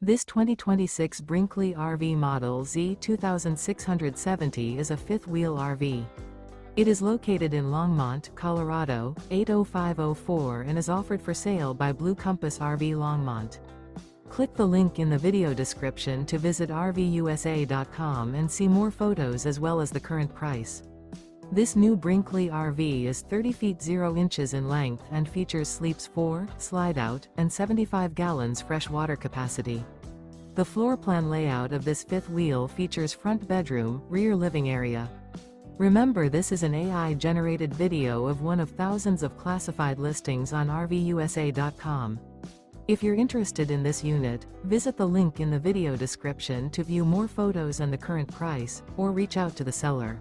This 2026 Brinkley RV Model Z 2670 is a fifth-wheel RV. It is located in Longmont, Colorado, 80504 and is offered for sale by Blue Compass RV Longmont. Click the link in the video description to visit RVUSA.com and see more photos as well as the current price. This new Brinkley RV is 30 feet 0 inches in length and features sleeps 4, slide-out, and 75 gallons fresh water capacity. The floor plan layout of this fifth wheel features front bedroom, rear living area. Remember, this is an AI-generated video of one of thousands of classified listings on RVUSA.com. If you're interested in this unit, visit the link in the video description to view more photos and the current price, or reach out to the seller.